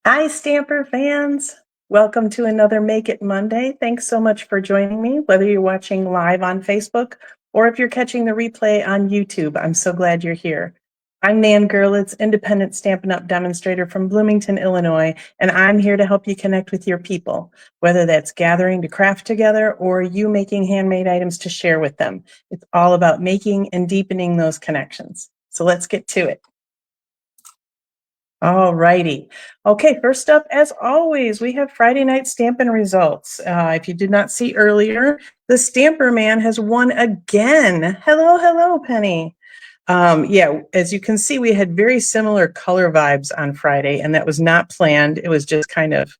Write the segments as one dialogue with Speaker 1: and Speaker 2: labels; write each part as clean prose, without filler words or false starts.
Speaker 1: Hi, Stamper fans. Welcome to another Make It Monday. Thanks so much for joining me, whether you're watching live on Facebook or if you're catching the replay on YouTube. I'm so glad you're here. I'm Nan Gerlitz, independent Stampin' Up! Demonstrator from Bloomington, Illinois, and I'm here to help you connect with your people, whether that's gathering to craft together or you making handmade items to share with them. It's all about making and deepening those connections. So let's get to it. All righty. Okay, first up, as always, we have Friday night Stampin' results. If you did not see earlier, the Stamper Man has won again. Hello, hello, Penny. Yeah, as you can see, we had very similar color vibes on Friday, and that was not planned. It was just kind of,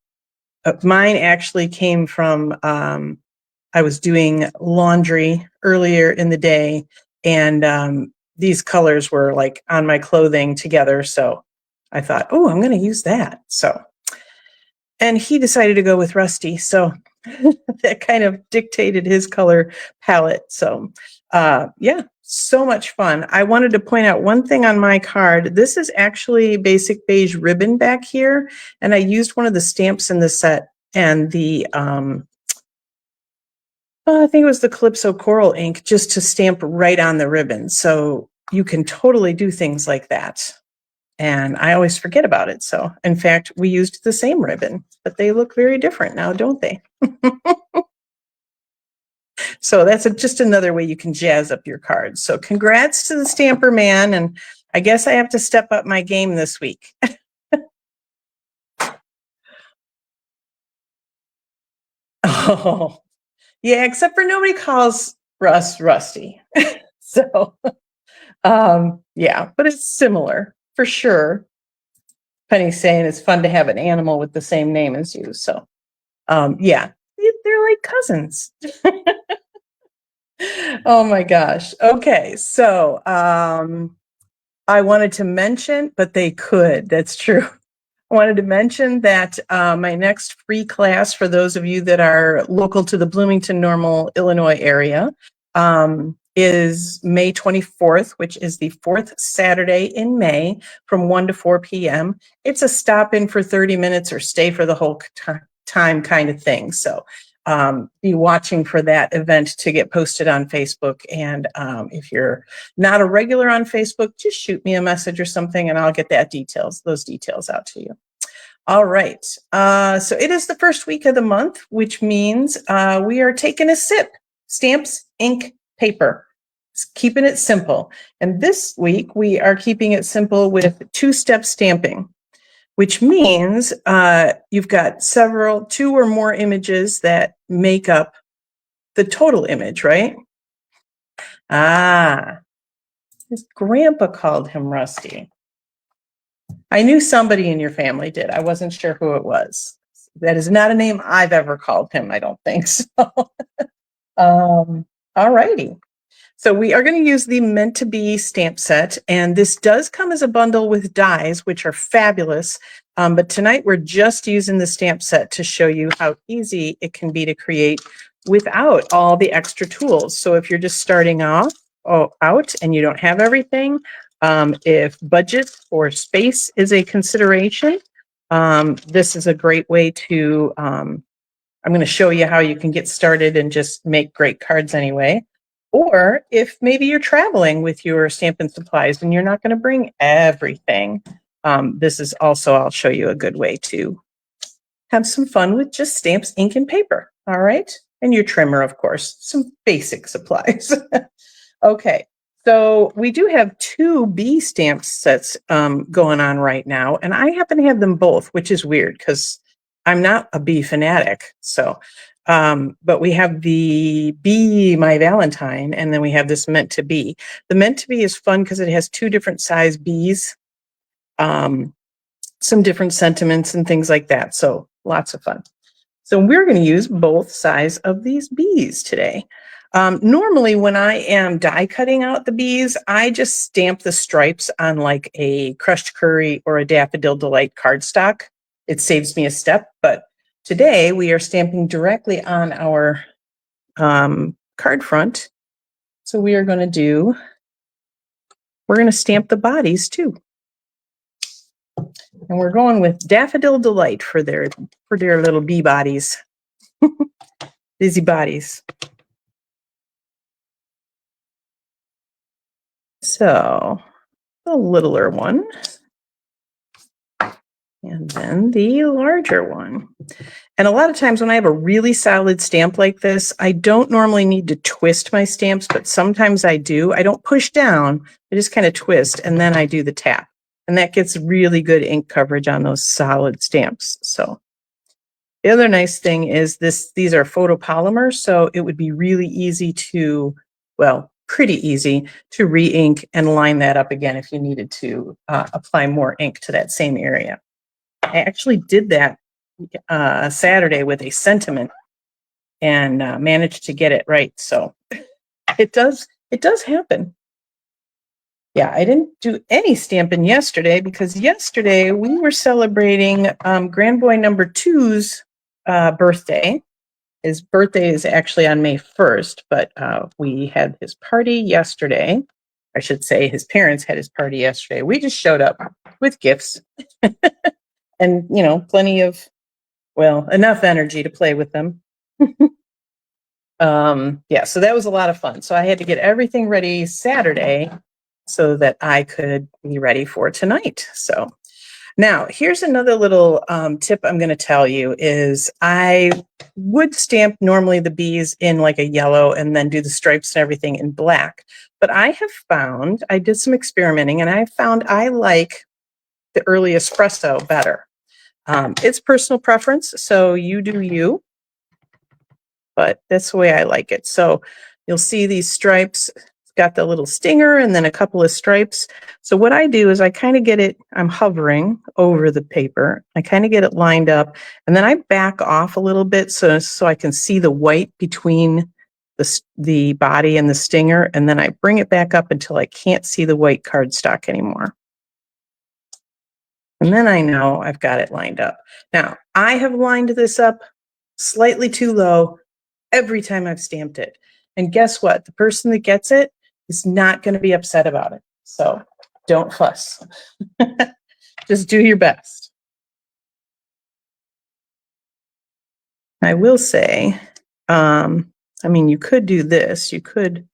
Speaker 1: mine actually came from, I was doing laundry earlier in the day, and these colors were like on my clothing together, so I thought, oh, I'm going to use that. So, and he decided to go with Rusty. So that kind of dictated his color palette. So, yeah, so much fun. I wanted to point out one thing on my card. This is actually basic beige ribbon back here. And I used one of the stamps in the set and the, I think it was the Calypso Coral ink just to stamp right on the ribbon. So you can totally do things like that. And I always forget about it. So, in fact, we used the same ribbon, but they look very different now, don't they? So that's just another way you can jazz up your cards. So congrats to the Stamper Man. And I guess I have to step up my game this week. Oh, yeah, except for nobody calls Russ Rusty. So, yeah, but it's similar for sure. Penny's saying it's fun to have an animal with the same name as you. So, yeah, they're like cousins. Oh my gosh. Okay. So, I wanted to mention, but they could, that's true. I wanted to mention that my next free class for those of you that are local to the Bloomington, Normal, Illinois area is May 24th, which is the fourth Saturday in May from 1 to 4 p.m. It's a stop in for 30 minutes or stay for the whole time kind of thing. So be watching for that event to get posted on Facebook. And if you're not a regular on Facebook, just shoot me a message or something and I'll get those details out to you. All right. So it is the first week of the month, which means we are taking a sip. Stamps, ink, paper. Keeping it simple. And this week we are keeping it simple with two-step stamping, which means you've got two or more images that make up the total image, right? Ah, his grandpa called him Rusty. I knew somebody in your family did. I wasn't sure who it was. That is not a name I've ever called him. I don't think so. All righty. So we are going to use the Meant to Be stamp set, and this does come as a bundle with dies, which are fabulous. But tonight we're just using the stamp set to show you how easy it can be to create without all the extra tools. So if you're just starting out and you don't have everything, if budget or space is a consideration, this is a great way to, I'm going to show you how you can get started and just make great cards anyway. Or if maybe you're traveling with your Stampin' Supplies and you're not going to bring everything, this is also, I'll show you a good way to have some fun with just stamps, ink, and paper. All right. And your trimmer, of course, some basic supplies. Okay. So we do have two B stamp sets going on right now, and I happen to have them both, which is weird because I'm not a bee fanatic. So, but we have the Be My Valentine, and then we have this Meant to Be. The Meant to Be is fun because it has two different size bees, some different sentiments and things like that. So lots of fun. So we're going to use both sides of these bees today. Normally when I am die cutting out the bees, I just stamp the stripes on like a Crushed Curry or a Daffodil Delight cardstock. It saves me a step, but today we are stamping directly on our card front. So we're going to stamp the bodies too. And we're going with Daffodil Delight for their little bee bodies. Busy bodies. So the littler one. And then the larger one. And a lot of times when I have a really solid stamp like this, I don't normally need to twist my stamps, but sometimes I do. I don't push down, I just kind of twist, and then I do the tap. And that gets really good ink coverage on those solid stamps. So the other nice thing is these are photopolymers, so it would be really easy to, well, pretty easy to re-ink and line that up again if you needed to apply more ink to that same area. I actually did that Saturday with a sentiment and managed to get it right. So it does happen. Yeah, I didn't do any stamping yesterday because yesterday we were celebrating Grand Boy number 2's birthday. His birthday is actually on May 1st, but we had his party yesterday. I should say his parents had his party yesterday. We just showed up with gifts and, you know, plenty of, well, enough energy to play with them. Yeah, so that was a lot of fun. So I had to get everything ready Saturday so that I could be ready for tonight. So now here's another little tip I'm going to tell you is I would stamp normally the bees in like a yellow and then do the stripes and everything in black. But I have found, I did some experimenting and I found I like the early espresso better. It's personal preference, so you do you, but that's the way I like it. So you'll see these stripes, it's got the little stinger and then a couple of stripes. So what I do is I kind of get it, I'm hovering over the paper. I kind of get it lined up and then I back off a little bit so I can see the white between the body and the stinger. And then I bring it back up until I can't see the white cardstock anymore. And then I know I've got it lined up. Now, I have lined this up slightly too low every time I've stamped it. And guess what? The person that gets it is not going to be upset about it. So don't fuss. Just do your best. I will say, I mean, you could do this. You could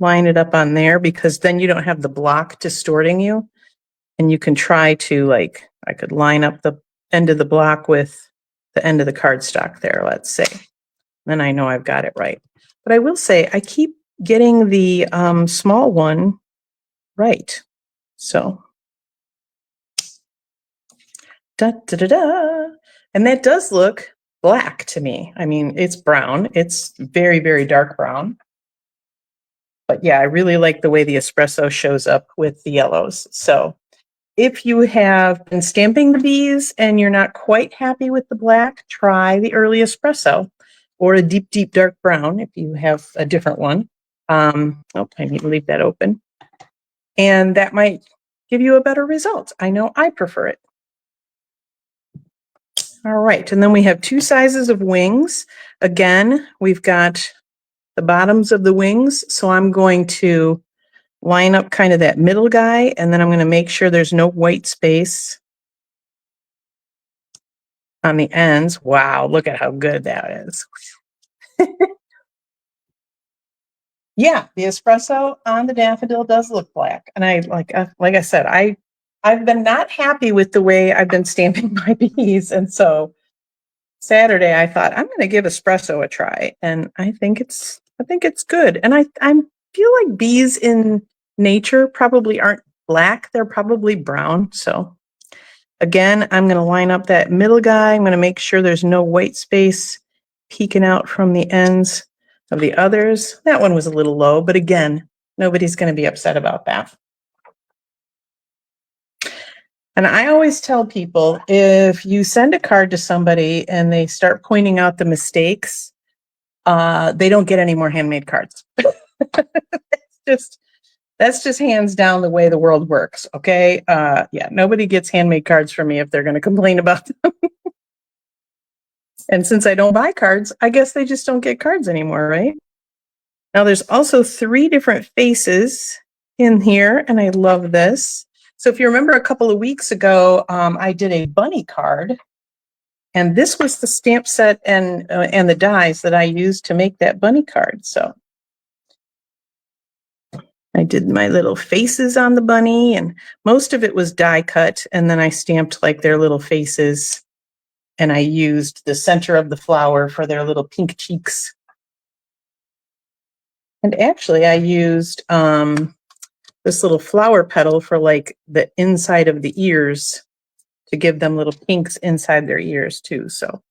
Speaker 1: line it up on there because then you don't have the block distorting you. And you can try to, like, I could line up the end of the block with the end of the cardstock there, let's say. Then I know I've got it right. But I will say I keep getting the small one right. So, da da da da. And that does look black to me. I mean, it's brown. It's very, very dark brown. But yeah, I really like the way the espresso shows up with the yellows. So if you have been stamping the bees and you're not quite happy with the black, try the early espresso or a deep, deep dark brown if you have a different one. Oh, I need to leave that open. And that might give you a better result. I know I prefer it. All right, and then we have 2 sizes of wings. Again, we've got the bottoms of the wings, so I'm going to line up kind of that middle guy, and then I'm going to make sure there's no white space on the ends. Wow, look at how good that is. Yeah, the espresso on the daffodil does look black. And I like I said, I've been not happy with the way I've been stamping my bees. And so Saturday I thought I'm going to give espresso a try. And I think it's good. And I feel like bees in nature probably aren't black. They're probably brown. So again, I'm going to line up that middle guy. I'm going to make sure there's no white space peeking out from the ends of the others. That one was a little low, but again, nobody's going to be upset about that. And I always tell people, if you send a card to somebody and they start pointing out the mistakes, they don't get any more handmade cards. That's just hands down the way the world works. Okay. Yeah, nobody gets handmade cards from me if they're going to complain about them. And since I don't buy cards, I guess they just don't get cards anymore, right? Now there's also 3 different faces in here, and I love this. So if you remember a couple of weeks ago, I did a bunny card, and this was the stamp set and the dies that I used to make that bunny card. So I did my little faces on the bunny, and most of it was die cut, and then I stamped like their little faces, and I used the center of the flower for their little pink cheeks. And actually I used this little flower petal for like the inside of the ears to give them little pinks inside their ears too. So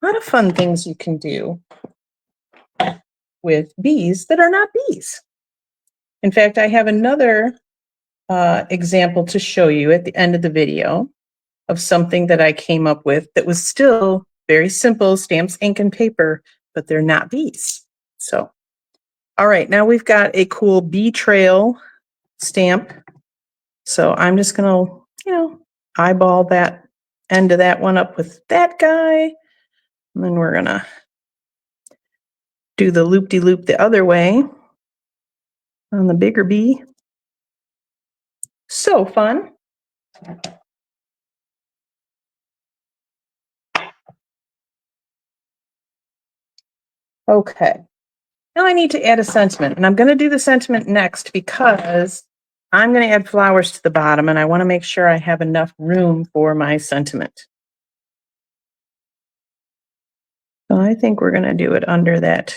Speaker 1: a lot of fun things you can do with bees that are not bees. In fact, I have another example to show you at the end of the video of something that I came up with that was still very simple, stamps, ink, and paper, but they're not bees. So, all right, now we've got a cool bee trail stamp. So I'm just gonna, eyeball that end of that one up with that guy. And then we're gonna do the loop-de-loop the other way on the bigger bee. So fun. Okay. Now I need to add a sentiment, and I'm going to do the sentiment next because I'm going to add flowers to the bottom, and I want to make sure I have enough room for my sentiment. So I think we're going to do it under that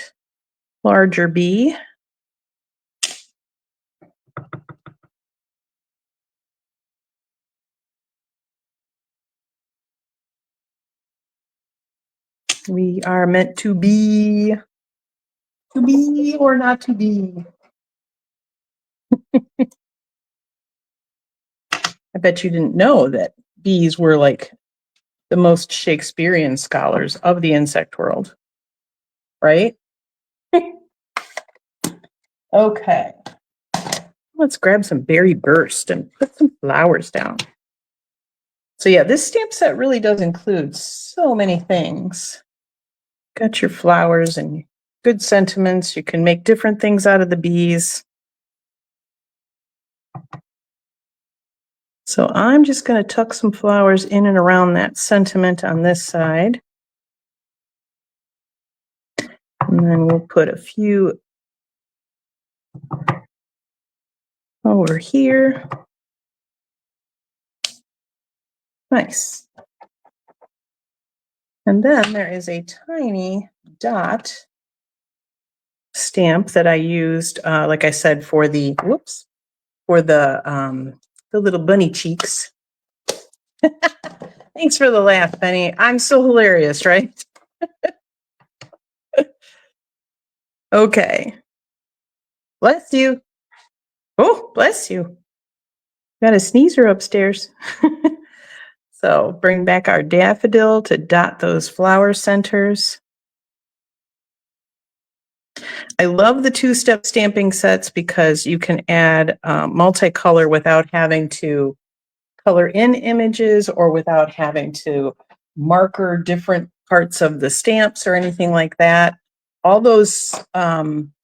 Speaker 1: larger bee. We are meant to be or not to be. I bet you didn't know that bees were like the most Shakespearean scholars of the insect world, right? Okay. Let's grab some berry burst and put some flowers down. So yeah, this stamp set really does include so many things. Got your flowers and good sentiments. You can make different things out of the bees. So I'm just going to tuck some flowers in and around that sentiment on this side. And then we'll put a few over here. Nice. And then there is a tiny dot stamp that I used, like I said, for the little bunny cheeks. Thanks for the laugh, Penny. I'm so hilarious, right? Okay. Bless you. Oh, bless you. Got a sneezer upstairs. So bring back our daffodil to dot those flower centers. I love the two-step stamping sets because you can add multicolor without having to color in images or without having to marker different parts of the stamps or anything like that. All those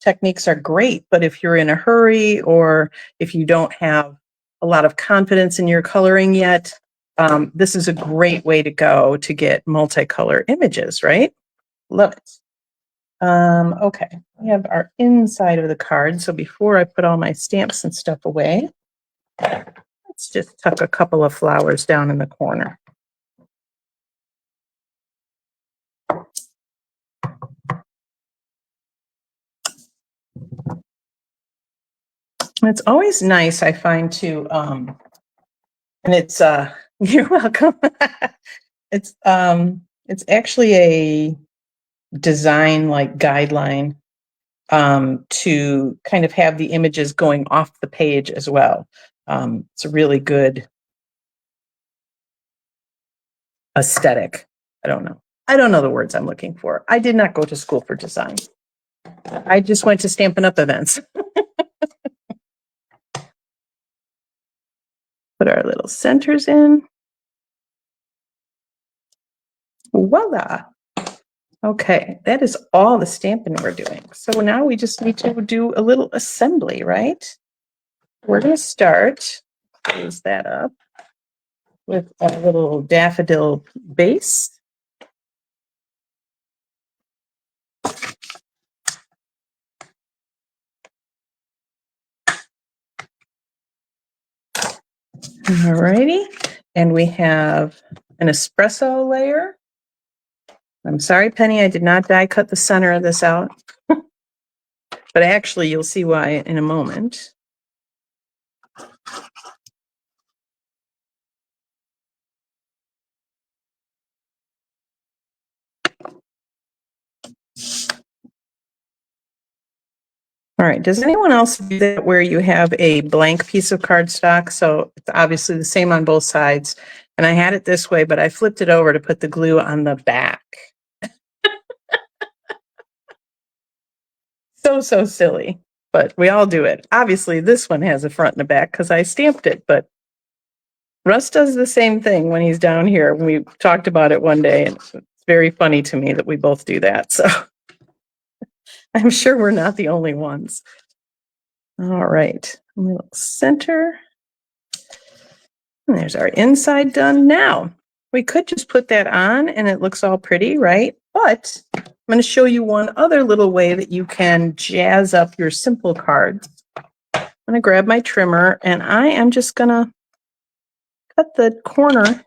Speaker 1: techniques are great, but if you're in a hurry or if you don't have a lot of confidence in your coloring yet, this is a great way to go to get multicolor images, right? Love it. Okay, we have our inside of the card. So before I put all my stamps and stuff away, let's just tuck a couple of flowers down in the corner. It's always nice, I find, to and it's you're welcome. It's actually a design like guideline to kind of have the images going off the page as well. It's a really good aesthetic. I don't know the words I'm looking for. I did not go to school for design. I just went to Stampin' Up! Events. Put our little centers in. Voila. Okay, that is all the stamping we're doing. So now we just need to do a little assembly, right? We're going to start close that up with a little daffodil base. Alrighty, and we have an espresso layer. I'm sorry, Penny, I did not die cut the center of this out, but actually you'll see why in a moment. All right, does anyone else do that where you have a blank piece of cardstock? So it's obviously the same on both sides. And I had it this way, but I flipped it over to put the glue on the back. So silly, but we all do it. Obviously, this one has a front and a back because I stamped it, but Russ does the same thing when he's down here. We talked about it one day, and it's very funny to me that we both do that. So I'm sure we're not the only ones. All right, we'll center. And there's our inside done. Now, we could just put that on and it looks all pretty, right? But I'm going to show you one other little way that you can jazz up your simple cards. I'm going to grab my trimmer and I am just going to cut the corner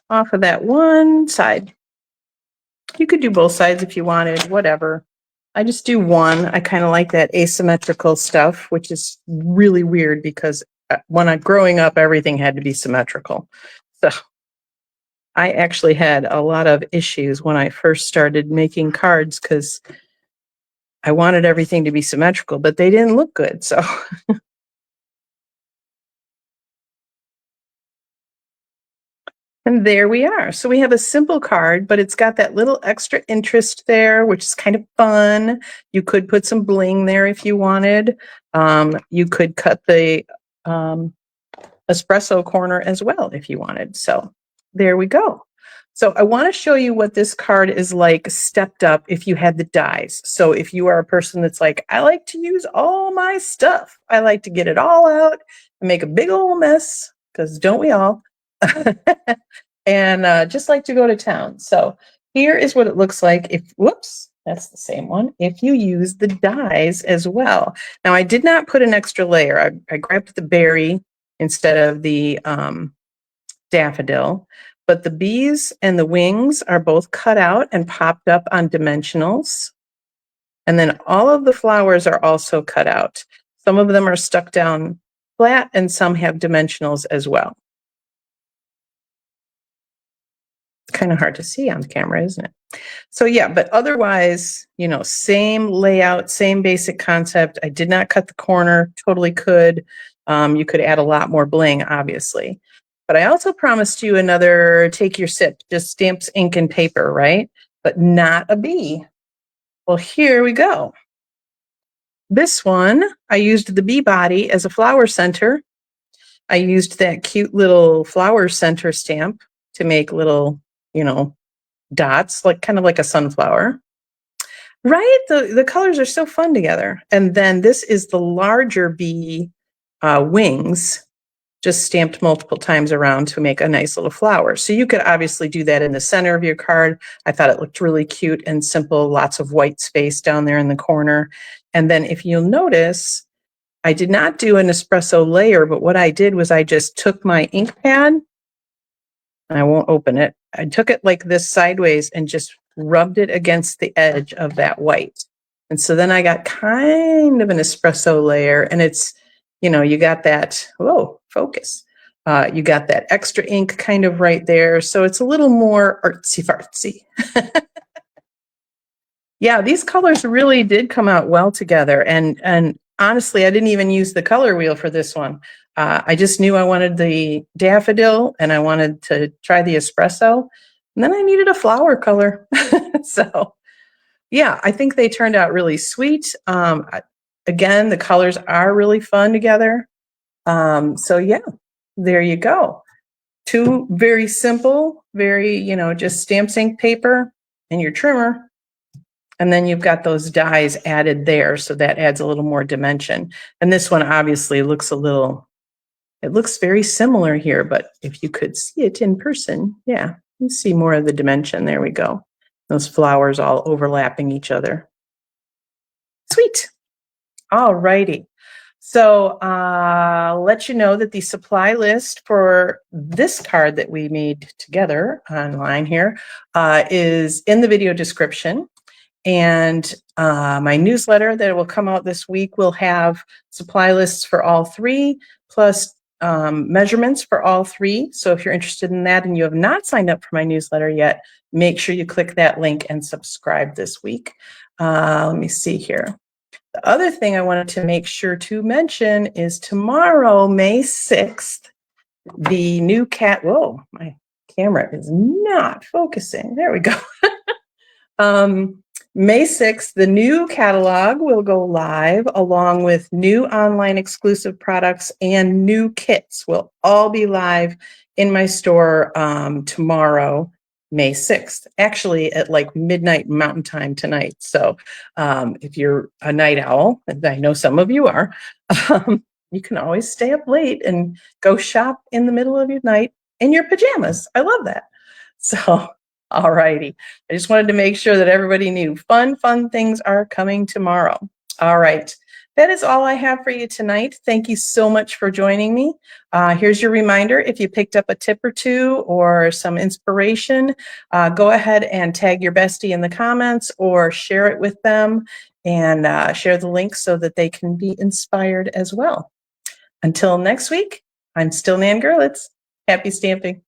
Speaker 1: off of that one side. You could do both sides if you wanted, whatever. I just do one. I kind of like that asymmetrical stuff, which is really weird because when I'm growing up, everything had to be symmetrical. So I actually had a lot of issues when I first started making cards because I wanted everything to be symmetrical, but they didn't look good. So and there we are. So we have a simple card, but it's got that little extra interest there, which is kind of fun. You could put some bling there if you wanted. You could cut the espresso corner as well if you wanted. So there we go. So I want to show you what this card is like stepped up if you had the dies. So if you are a person that's like, I like to use all my stuff. I like to get it all out and make a big old mess, because don't we all? And just like to go to town. So here is what it looks like if, whoops, that's the same one, if you use the dies as well. Now I did not put an extra layer. I grabbed the berry instead of the daffodil, but the bees and the wings are both cut out and popped up on dimensionals. And then all of the flowers are also cut out. Some of them are stuck down flat and some have dimensionals as well. It's kind of hard to see on the camera, isn't it? So yeah, but otherwise, you know, same layout, same basic concept. I did not cut the corner, totally could. You could add a lot more bling, obviously. But I also promised you another take your sip, just stamps, ink, and paper, right? But not a bee. Well, here we go. This one, I used the bee body as a flower center. I used that cute little flower center stamp to make little, you know, dots, like kind of like a sunflower. Right? The colors are so fun together. And then this is the larger bee wings, just stamped multiple times around to make a nice little flower. So you could obviously do that in the center of your card. I thought it looked really cute and simple, lots of white space down there in the corner. And then if you'll notice, I did not do an espresso layer, but what I did was I just took my ink pad, and I won't open it. I took it like this sideways and just rubbed it against the edge of that white. And so then I got kind of an espresso layer, and it's, you know, you got that, whoa, focus. You got that extra ink kind of right there. So it's a little more artsy fartsy. Yeah, these colors really did come out well together. And honestly, I didn't even use the color wheel for this one. I just knew I wanted the daffodil and I wanted to try the espresso. And then I needed a flower color. So yeah, I think they turned out really sweet. Again, the colors are really fun together. So yeah, there you go. Two very simple, very, you know, just stamp ink paper and your trimmer. And then you've got those dies added there, so that adds a little more dimension. And this one obviously looks a little It looks very similar here, but if you could see it in person, yeah, you see more of the dimension. There we go. Those flowers all overlapping each other. Sweet. All righty. So I'll let you know that the supply list for this card that we made together online here is in the video description. And my newsletter that will come out this week will have supply lists for all three, plus measurements for all three. So if you're interested in that and you have not signed up for my newsletter yet, make sure you click that link and subscribe this week. Let me see here. The other thing I wanted to make sure to mention is tomorrow, May 6th, the new whoa, my camera is not focusing. There we go. May 6th, the new catalog will go live along with new online exclusive products and new kits will all be live in my store tomorrow, May 6th, actually at like midnight Mountain Time tonight. So if you're a night owl, and I know some of you are, you can always stay up late and go shop in the middle of your night in your pajamas. I love that. So, all righty. I just wanted to make sure that everybody knew fun things are coming tomorrow. All right. That is all I have for you tonight. Thank you so much for joining me. Here's your reminder. If you picked up a tip or two or some inspiration, go ahead and tag your bestie in the comments or share it with them and share the link so that they can be inspired as well. Until next week, I'm still Nan Gerlitz. Happy stamping.